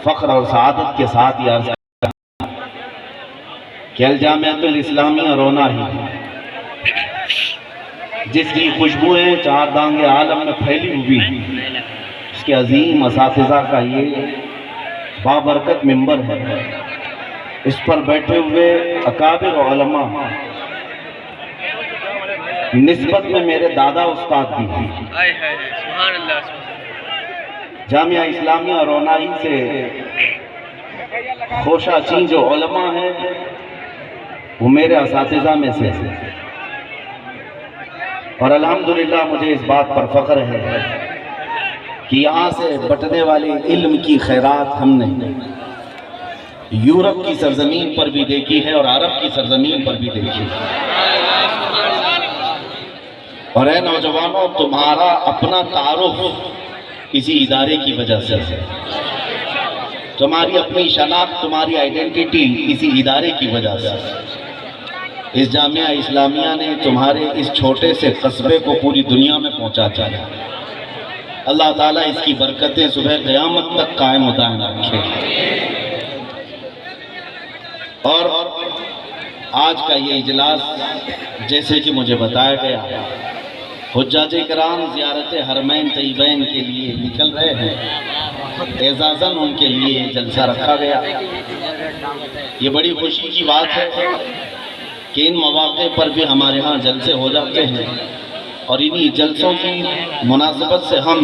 فخر اور سعادت کے ساتھ یہ عرض کہ الجامعۃ الاسلامیہ رونا ہی جس کی خوشبوئیں چار دانگ عالم میں پھیلی ہوئی، اس کے عظیم اساتذہ کا یہ بابرکت منبر ہے، اس پر بیٹھے ہوئے اکابر علماء نسبت میں میرے دادا استاد بھی ہیں۔ جامعہ اسلامیہ رونائی سے خوشہ چین جو علماء ہیں وہ میرے اساتذہ میں سے ہیں، اور الحمدللہ مجھے اس بات پر فخر ہے کہ یہاں سے بٹنے والے علم کی خیرات ہم نے یورپ کی سرزمین پر بھی دیکھی ہے اور عرب کی سرزمین پر بھی دیکھی ہے۔ اور اے نوجوانوں، تمہارا اپنا تعارف کسی ادارے کی وجہ سے ہے، تمہاری اپنی شناخت، تمہاری آئیڈینٹی کسی ادارے کی وجہ سے ہے۔ اس جامعہ اسلامیہ نے تمہارے اس چھوٹے سے قصبے کو پوری دنیا میں پہنچا دیا۔ اللہ تعالیٰ اس کی برکتیں صبح قیامت تک قائم و دائم رکھے۔ اور آج کا یہ اجلاس جیسے کہ مجھے بتایا گیا، حجاج کرام زیارت حرمین طیبین کے لیے نکل رہے ہیں، اعزازاً ان کے لیے جلسہ رکھا گیا۔ یہ بڑی خوشی کی بات ہے کہ ان مواقع پر بھی ہمارے ہاں جلسے ہو جاتے ہیں، اور انہی جلسوں کی مناسبت سے ہم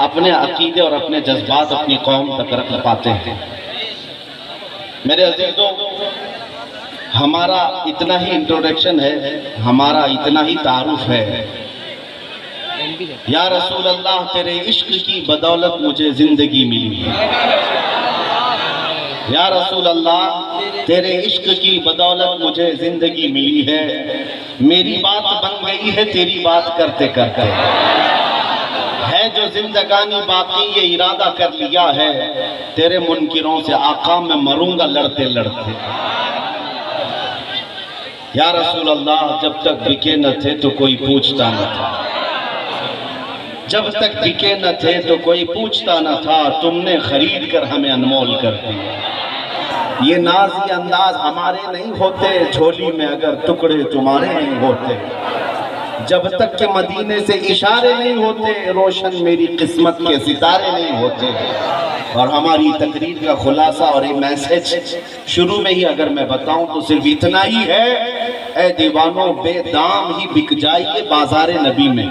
اپنے عقیدے اور اپنے جذبات اپنی قوم تک رکھ پاتے ہیں۔ میرے عزیزوں، ہمارا اتنا ہی انٹروڈکشن ہے، ہمارا اتنا ہی تعارف ہے۔ یا رسول اللہ، تیرے عشق کی بدولت مجھے زندگی ملی ہے۔ یا رسول اللہ، تیرے عشق کی بدولت مجھے زندگی ملی ہے، میری بات بن گئی ہے تیری بات کرتے کرتے، ہے جو زندگانی باقی یہ ارادہ کر لیا ہے، تیرے منکروں سے آقا میں مروں گا لڑتے لڑتے۔ یا رسول اللہ، جب تک بکے نہ تھے تو کوئی پوچھتا نہ تھا، جب تک بکے نہ تھے تو کوئی پوچھتا نہ تھا، تم نے خرید کر ہمیں انمول کر دیا۔ یہ نازی انداز ہمارے نہیں ہوتے، جھولی میں اگر ٹکڑے تمہارے نہیں ہوتے، جب تک کہ مدینے سے اشارے نہیں ہوتے، روشن میری قسمت کے ستارے نہیں ہوتے۔ اور ہماری تقریر کا خلاصہ اور یہ میسج شروع میں ہی اگر میں بتاؤں تو صرف اتنا ہی ہے، اے دیوانوں، بے دام ہی بک جائیے بازار نبی میں،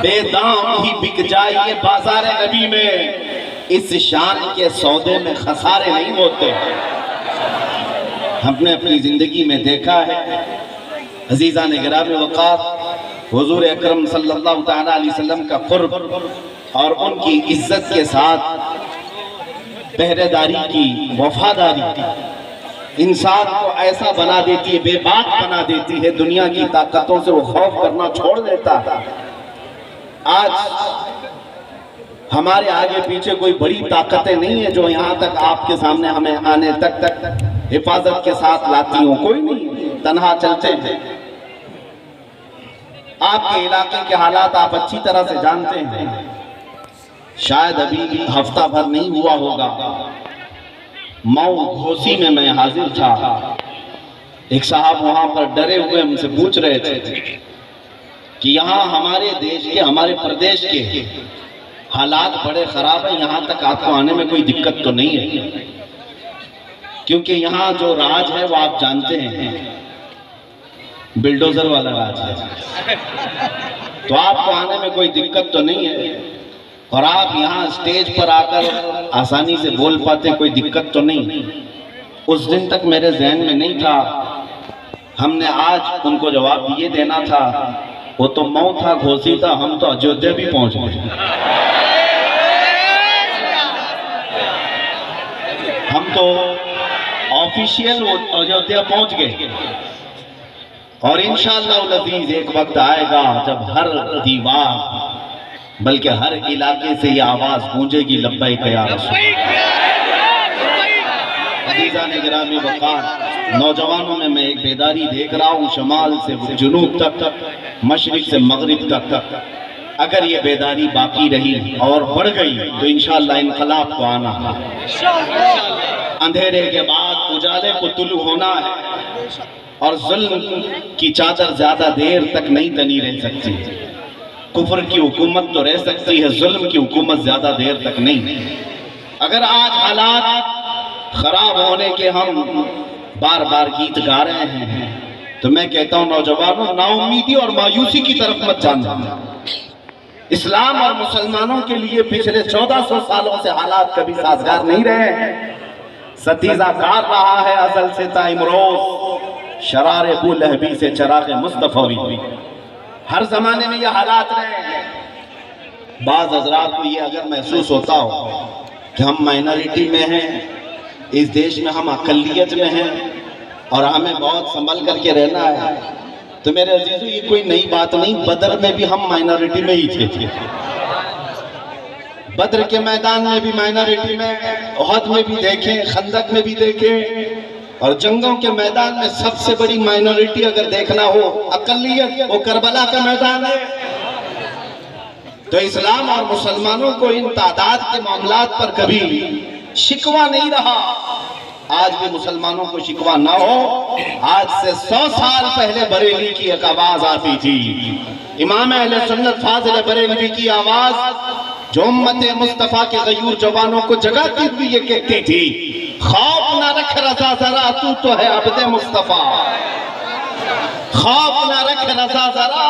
بے دام ہی بک جائیے بازار نبی میں، اس شان کے سودے میں خسارے نہیں ہوتے۔ ہم نے اپنی زندگی میں دیکھا ہے، عزیزان گرامی وقار، حضور اکرم صلی اللہ تعالیٰ علیہ وسلم کا قرب اور ان کی عزت کے ساتھ پہرے داری کی وفاداری انسان کو ایسا بنا دیتی ہے، بے باک بنا دیتی ہے، دنیا کی طاقتوں سے وہ خوف کرنا چھوڑ دیتا ہے۔ آج ہمارے آگے پیچھے کوئی بڑی طاقتیں نہیں ہیں جو یہاں تک آپ کے سامنے ہمیں آنے تک حفاظت کے ساتھ لاتی ہوں، کوئی نہیں، تنہا چلتے ہیں۔ آپ کے علاقے کے حالات آپ اچھی طرح سے جانتے ہیں، شاید ابھی ہفتہ بھر نہیں ہوا ہوگا، مئو گھوسی میں میں حاضر تھا، ایک صاحب وہاں پر ڈرے ہوئے ہم سے پوچھ رہے تھے کہ یہاں ہمارے دیش کے، ہمارے پردیش کے حالات بڑے خراب ہیں، یہاں تک آپ کو آنے میں کوئی دقت تو نہیں ہے؟ کیونکہ یہاں جو راج ہے وہ آپ جانتے ہیں، بلڈوزر والا راج ہے، تو آپ کو آنے میں کوئی دقت تو نہیں ہے، اور آپ یہاں اسٹیج پر آ کر آسانی سے بول پاتے، کوئی دقت تو نہیں۔ اس دن تک میرے ذہن میں نہیں تھا، ہم نے آج ان کو جواب یہ دینا تھا، وہ تو مئو تھا، گھوسی تھا، ہم تو اجودھیا بھی پہنچ گئے، ہم تو آفیشیل اجودھیا پہنچ گئے، اور انشاءاللہ العزیز ایک وقت آئے گا جب ہر دیوار بلکہ ہر علاقے سے یہ آواز گونجے گی، لبیک یا رسول عزیزان گرامی وقار، نوجوانوں میں ایک بیداری دیکھ رہا ہوں، شمال سے جنوب تک، مشرق سے مغرب تک۔ اگر یہ بیداری باقی رہی اور بڑھ گئی تو انشاءاللہ انقلاب کو آنا ہے، اندھیرے کے بعد اجالے کو طلوع ہونا ہے، اور ظلم کی چادر زیادہ دیر تک نہیں تنی رہ سکتی۔ کفر کی حکومت تو رہ سکتی ہے، ظلم کی حکومت زیادہ دیر تک نہیں۔ اگر آج حالات خراب ہونے کے ہم بار بار گیت گا رہے ہیں تو میں کہتا ہوں نوجوانوں، نا امیدی اور مایوسی کی طرف مت جانا۔ اسلام اور مسلمانوں کے لیے پچھلے 1400 سالوں سے حالات کبھی سازگار نہیں رہے ہیں۔ ستیزہ کار رہا ہے ازل سے تا امروز، شرار ابو لہبی سے چراغ مصطفیٰ بھی۔ ہر زمانے میں یہ حالات رہے ہیں۔ بعض حضرات کو یہ اگر محسوس ہوتا ہو کہ ہم مائنورٹی میں ہیں، اس دیش میں ہم اقلیت میں ہیں اور ہمیں بہت سنبھل کر کے رہنا ہے، تو میرے عزیزو یہ کوئی نئی بات نہیں۔ بدر میں بھی ہم مائنورٹی میں ہی تھے، بدر کے میدان میں بھی مائنورٹی میں، احد میں بھی دیکھیں، خندق میں بھی دیکھیں، اور جنگوں کے میدان میں سب سے بڑی مائنورٹی اگر دیکھنا ہو اقلیت، وہ کربلا کا میدان ہے۔ تو اسلام اور مسلمانوں کو ان تعداد کے معاملات پر کبھی شکوہ نہیں رہا۔ آج بھی مسلمانوں کو شکوہ نہ ہو۔ آج سے 100 سال پہلے بریلی کی ایک آواز آتی تھی، امام اہل سنت فاضل بریلوی کی آواز، جو امت مصطفیٰ کے غیور جوانوں کو جگاتی ہوئی یہ کہتی تھی، خوف نہ رکھ رضا ذرا تو ہے عبد مصطفیٰ، خوف نہ رکھ رضا ذرا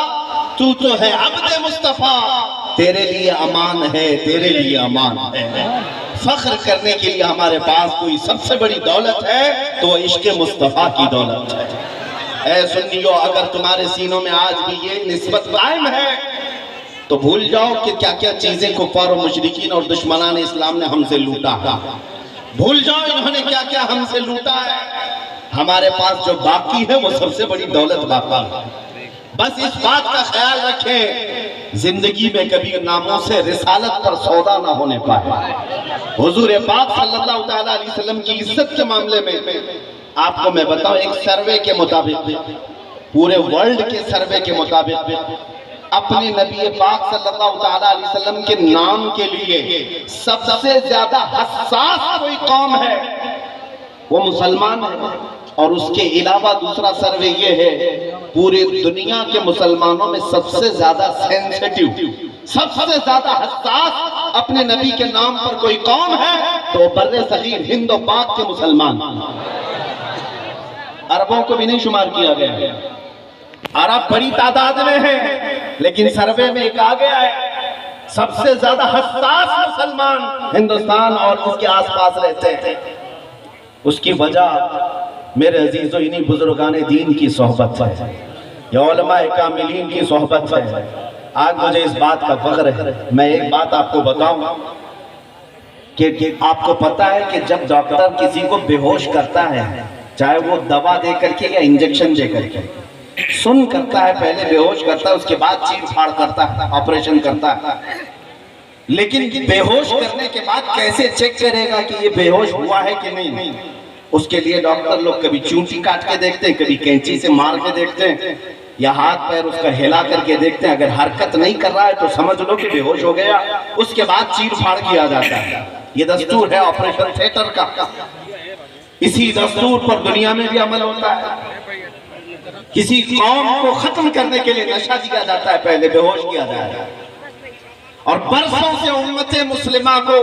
تو ہے عبد مصطفیٰ، تیرے لیے امان ہے، تیرے لیے امان ہے۔ فخر کرنے کے لیے ہمارے پاس کوئی سب سے بڑی دولت ہے تو وہ عشق مصطفیٰ کی دولت ہے۔ اے سنیو، اگر تمہارے سینوں میں آج بھی یہ نسبت قائم ہے تو بھول جاؤ کہ کیا کیا چیزیں کفار و مشرکین اور دشمنان اسلام نے ہم سے لوٹا ہے۔ بھول جاؤ انہوں نے کیا کیا ہم سے لوٹا ہے۔ ہمارے پاس جو باقی ہے وہ سب سے بڑی دولت باقی ہے۔ بس اس بات کا خیال رکھیں، زندگی میں کبھی ناموس رسالت پر سودا نہ ہونے پائے۔ حضور پاک صلی اللہ علیہ وسلم کی عزت کے معاملے میں آپ کو میں بتاؤں، ایک سروے کے مطابق، پورے ورلڈ کے سروے کے مطابق، اپنے نبی پاک صلی اللہ علیہ وسلم کے نام کے لیے سب سے زیادہ حساس کوئی قوم ہے وہ مسلمان ہے۔ اور اس کے علاوہ دوسرا سروے یہ ہے، پوری دنیا کے مسلمانوں میں سب سے زیادہ سینسٹیو، سب سے زیادہ حساس اپنے نبی کے نام پر کوئی قوم ہے تو بر صغیر ہند و پاک کے مسلمان۔ عربوں کو بھی نہیں شمار کیا گیا، عرب بڑی تعداد میں ہیں، لیکن سروے میں ایک آ گیا ہے، سب سے زیادہ حساس مسلمان ہندوستان اور اس کے آس پاس رہتے ہیں۔ اس کی وجہ میرے عزیزو انہی بزرگان دین کی صحبت ہے، یا علماء کاملین کی صحبت ہے۔ آج مجھے اس بات کا فخر ہے۔ میں ایک بات آپ کو بتاؤں کہ آپ کو پتا ہے کہ جب ڈاکٹر کسی کو بے ہوش کرتا ہے، چاہے وہ دوا دے کر کے یا انجیکشن دے کر کے، سن کرتا ہے، پہلے بے ہوش کرتا ہے، اس کے بعد چیر پھاڑ کرتا ہے، آپریشن کرتا ہے، لیکن بے ہوش کرنے کے بعد کیسے چیک کرے گا کہ یہ بے ہوش ہوا ہے کہ نہیں؟ اس کے لیے ڈاکٹر لوگ کبھی چونٹی کاٹ کے دیکھتے ہیں، کبھی کینچی سے مار کے دیکھتے ہیں، یا ہاتھ پیر اس کا ہلا کر کے دیکھتے ہیں۔ اگر حرکت نہیں کر رہا ہے تو سمجھ لو کہ بے ہوش ہو گیا، اس کے بعد چیر پھاڑ کیا جاتا ہے۔ یہ دستور ہے آپریشن تھیٹر کا۔ اسی دستور پر دنیا میں بھی عمل ہوتا ہے۔ کسی قوم کو ختم کرنے کے لیے نشہ دیا جاتا ہے، پہلے بے ہوش کیا جاتا ہے، اور برسوں سے امت مسلمہ کو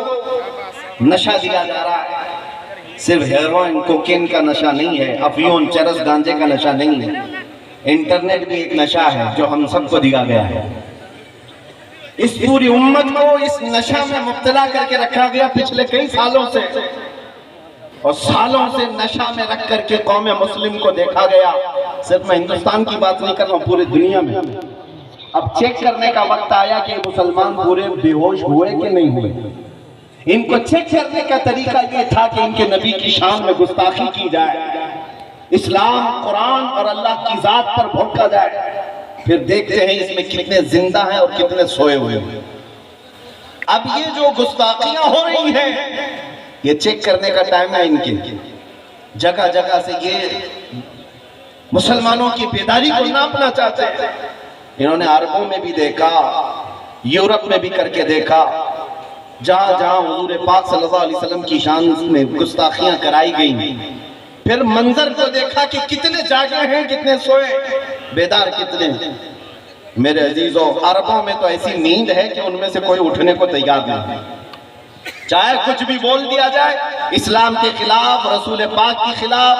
نشہ دیا جا رہا ہے۔ صرف ہیروئن کوکین کا نشہ نہیں ہے، افیون چرس گانجے کا نشہ نہیں ہے، انٹرنیٹ بھی ایک نشہ ہے جو ہم سب کو دیا گیا ہے۔ اس پوری امت کو اس نشہ میں مبتلا کر کے رکھا گیا پچھلے کئی سالوں سے، اور سالوں سے نشہ میں رکھ کر کے قوم مسلم کو دیکھا گیا۔ صرف میں ہندوستان کی بات نہیں کر رہا ہوں، پورے دنیا میں۔ اب چیک کرنے کا وقت آیا کہ مسلمان پورے بے ہوش ہوئے کہ نہیں ہوئے۔ ان کو چیک کرنے کا طریقہ یہ تھا کہ ان کے نبی کی شان میں گستاخی کی جائے، اسلام، قرآن اور اللہ کی ذات پر بھڑکا جائے، پھر دیکھتے ہیں اس میں کتنے زندہ ہیں اور کتنے سوئے ہوئے ہیں۔ اب یہ جو گستاخیاں ہو رہی ہیں، یہ چیک کرنے کا ٹائم ہے ان کے۔ جگہ جگہ سے یہ مسلمانوں کی بیداری کو ناپنا چاہتے ہیں۔ انہوں نے عربوں میں بھی دیکھا یورپ میں بھی کر کے دیکھا، جہاں جہاں حضور پاک صلی اللہ علیہ وسلم کی شان میں گستاخیاں کرائی گئیں، پھر منظر کو دیکھا کہ کتنے جاگے ہیں، کتنے سوئے، بیدار کتنے ہیں۔ میرے عزیزو، عربوں میں تو ایسی نیند ہے کہ ان میں سے کوئی اٹھنے کو تیار نہیں، چاہے کچھ بھی بول دیا جائے اسلام کے خلاف، رسول پاک کے خلاف،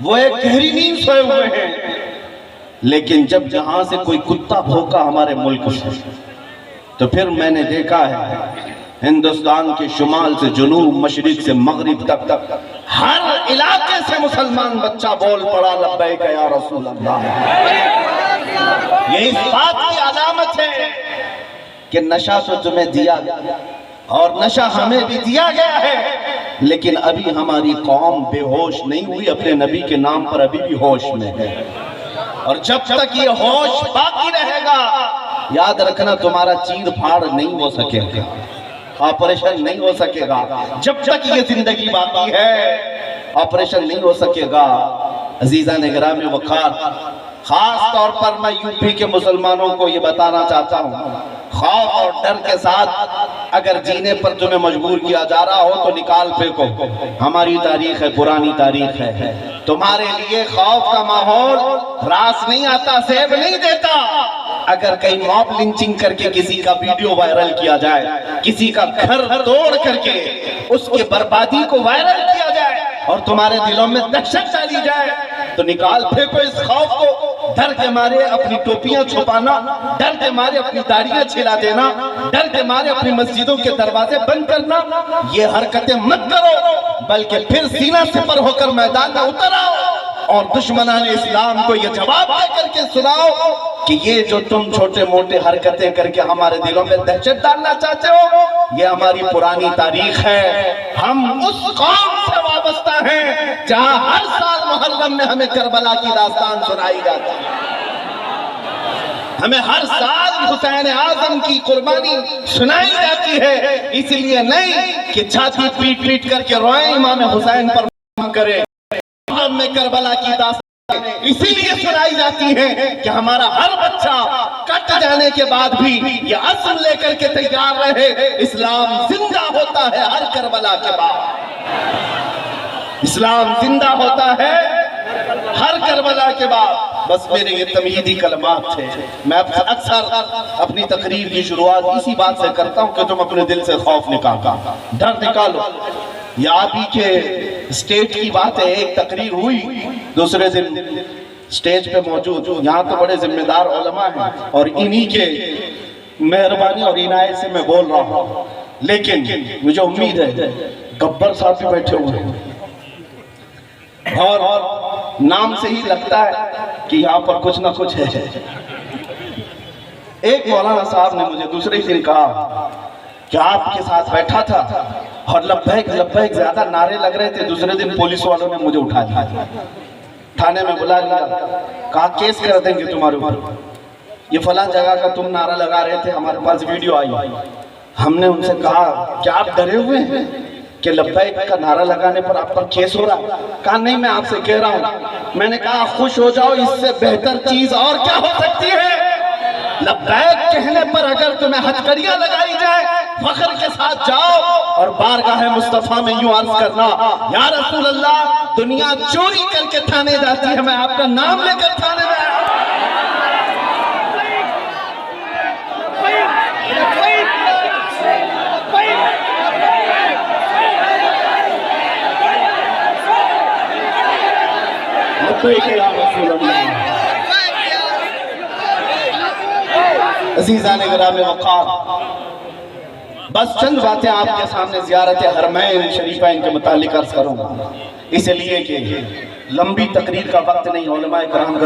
وہ ایک گہری نیند سوئے ہوئے ہیں۔ لیکن جب جہاں سے کوئی کتا بھوکا ہمارے ملک سے، تو پھر میں نے دیکھا ہے ہندوستان کے شمال سے جنوب، مشرق سے مغرب تک ہر علاقے سے مسلمان بچہ بول پڑا لبیک یا رسول اللہ۔ یہ اس بات کی علامت ہے کہ نشہ تو تمہیں دیا گیا اور نشہ ہمیں بھی دیا گیا ہے، لیکن ابھی ہماری قوم بے ہوش نہیں ہوئی، اپنے نبی کے نام پر ابھی بھی ہوش میں ہے۔ اور جب تک یہ ہوش باقی رہے گا، یاد رکھنا تمہارا چیر پھاڑ نہیں ہو سکے گا، آپریشن نہیں ہو سکے گا۔ جب تک یہ زندگی باقی ہے، آپریشن نہیں ہو سکے گا۔ عزیزان گرامی وقار، خاص طور پر میں یو پی کے مسلمانوں کو یہ بتانا چاہتا ہوں، خوف اور ڈر کے ساتھ اگر جینے پر تمہیں مجبور کیا جا رہا ہو تو نکال پھینکو۔ ہماری تاریخ ہے، پرانی تاریخ ہے، تمہارے لیے خوف کا ماحول راس نہیں آتا، سیب نہیں دیتا۔ اگر کہیں موب لنچنگ کر کے کسی کا ویڈیو وائرل کیا جائے، کسی کا گھر توڑ کر کے اس کے بربادی کو وائرل کیا جائے اور تمہارے دلوں میں دہشت ڈالی جائے، تو نکال پھینکو اس خوف کو۔ ڈر کے مارے اپنی ٹوپیاں چھپانا، ڈر کے مارے اپنی داڑیاں چھلا دینا، ڈر کے مارے اپنی مسجدوں کے دروازے بند کرنا، یہ حرکتیں مت کرو، بلکہ پھر سینہ سپر ہو کر میدان میں اتر آؤ اور دشمنان اسلام کو یہ جواب دے کر کے سناؤ کہ یہ جو تم چھوٹے موٹے حرکتیں کر کے ہمارے دلوں میں دہشت ڈالنا چاہتے ہو، یہ ہماری پرانی تاریخ ہے۔ ہم اس قوم سے وابستہ ہیں جہاں ہر سال محرم میں ہمیں کربلا کی داستان سنائی جاتی ہے، ہمیں ہر سال حسین اعظم کی قربانی سنائی جاتی ہے، اس لیے نہیں کہ چھاتی پیٹ پیٹ کر کے روئیں امام حسین پر کریں۔ محرم میں کربلا کی داستان اسی لیے سنائی جاتی ہے کہ ہمارا ہر بچہ کٹ جانے کے بعد بھی یہ عزم لے کر کے تیار رہے، اسلام زندہ ہوتا ہے ہر کربلا کے بعد، اسلام زندہ ہوتا ہے ہر کربلا کے بعد۔ بس میرے یہ تمہیدی کلمات تھے، میں اکثر اپنی تقریر کی شروعات اسی بات سے کرتا ہوں کہ تم اپنے دل سے خوف نکالو، ڈر نکالو۔ یہ آپ ہی کے اسٹیج کی بات ہے، ایک تقریر ہوئی، دوسرے دن اسٹیج پہ موجود، یہاں تو بڑے ذمہ دار علماء ہیں اور انہی کے مہربانی اور عنایت سے میں بول رہا ہوں، لیکن مجھے امید ہے گبر صاحب بھی بیٹھے ہوئے ہیں اور نام سے ہی لگتا ہے کہ یہاں پر کچھ نہ کچھ ہے۔ ایک مولانا صاحب نے مجھے دوسرے دن کہا کہ آپ کے ساتھ بیٹھا تھا اور لبیک لبیک زیادہ نعرے لگ رہے تھے، دوسرے دن پولیس والوں نے مجھے اٹھا دیا، تھانے میں بلا لیا، کہا کیس کر دیں گے تمہارے اوپر، یہ فلاں جگہ کا تم نعرہ لگا رہے تھے، ہمارے پاس ویڈیو آئی۔ ہم نے ان سے کہا کیا آپ ڈرے ہوئے ہیں کہ لبیک کا نعرہ لگانے پر آپ پر کیس ہو رہا ہے؟ کہا نہیں، میں آپ سے کہہ رہا ہوں۔ میں نے کہا خوش ہو جاؤ، اس سے بہتر چیز اور کیا ہو سکتی ہے؟ لبیک کہنے پر اگر تمہیں ہتھکڑیاں لگائی جائے، فخر کے ساتھ جاؤ اور بارگاہ مصطفیٰ میں یوں عرض کرنا، یا رسول اللہ، دنیا چوری کر کے تھانے جاتی ہے، میں آپ کا نام لے کر تھانے میں آیا۔ عزیزان گرامی وقار، بس چند باتیں آپ کے سامنے زیارت حرمین شریفین کے متعلق عرض کروں گا، اس لیے کہ لمبی تقریر کا وقت نہیں، علماء کرام